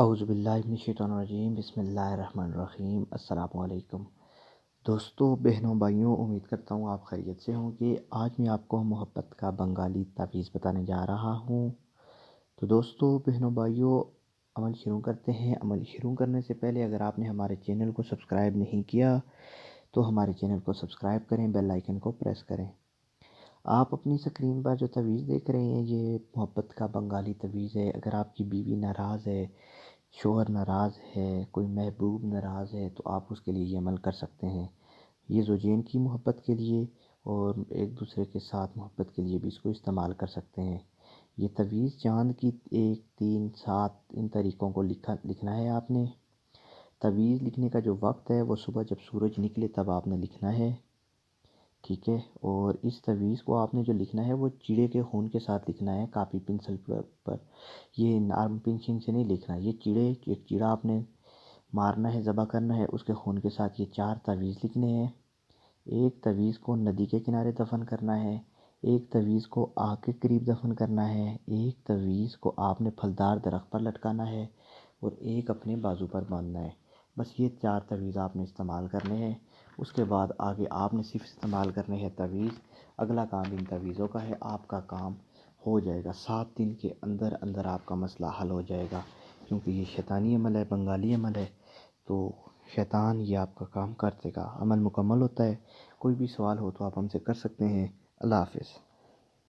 اعوذ باللہ من الشیطان الرجیم، بسم اللہ الرحمن الرحیم۔ السلام علیکم دوستوں، بہنوں، بھائیوں، امید کرتا ہوں آپ خیریت سے ہوں گے۔ آج میں آپ کو محبت کا بنگالی تعویذ بتانے جا رہا ہوں۔ تو دوستوں، بہنوں، بھائیوں، عمل شروع کرتے ہیں۔ عمل شروع کرنے سے پہلے اگر آپ نے ہمارے چینل کو سبسکرائب نہیں کیا تو ہمارے چینل کو سبسکرائب کریں، بیل آئیکن کو پریس کریں۔ آپ اپنی اسکرین پر جو تعویذ دیکھ رہے ہیں یہ محبت کا بنگالی تعویذ ہے۔ اگر آپ کی بیوی ناراض ہے، شوہر ناراض ہے، کوئی محبوب ناراض ہے تو آپ اس کے لیے یہ عمل کر سکتے ہیں۔ یہ زوجین کی محبت کے لیے اور ایک دوسرے کے ساتھ محبت کے لیے بھی اس کو استعمال کر سکتے ہیں۔ یہ تعویذ چاند کی 1، 3، 7 ان طریقوں کو لکھنا ہے آپ نے۔ تعویذ لکھنے کا جو وقت ہے وہ صبح جب سورج نکلے تب آپ نے لکھنا ہے، ٹھیک ہے۔ اور اس تعویذ کو آپ نے جو لکھنا ہے وہ چیڑے کے خون کے ساتھ لکھنا ہے، کاپی پنسل پر۔ یہ نارم پنسل سے نہیں لکھنا، یہ ایک چیڑا آپ نے مارنا ہے، ذبح کرنا ہے، اس کے خون کے ساتھ یہ 4 تعویذ لکھنے ہیں۔ ایک تعویذ کو ندی کے کنارے دفن کرنا ہے، ایک تعویذ کو آگ کے قریب دفن کرنا ہے، ایک تعویذ کو آپ نے پھلدار درخت پر لٹکانا ہے اور ایک اپنے بازو پر باندھنا ہے۔ بس یہ 4 تعویذ آپ نے استعمال کرنے ہیں۔ اس کے بعد آگے آپ نے صرف استعمال کرنے ہیں تعویذ۔ اگلا کام ان تعویذوں کا ہے، آپ کا کام ہو جائے گا 7 دن کے اندر اندر آپ کا مسئلہ حل ہو جائے گا، کیونکہ یہ شیطانی عمل ہے، بنگالی عمل ہے، تو شیطان یہ آپ کا کام کر دے گا۔ عمل مکمل ہوتا ہے۔ کوئی بھی سوال ہو تو آپ ہم سے کر سکتے ہیں۔ اللہ حافظ۔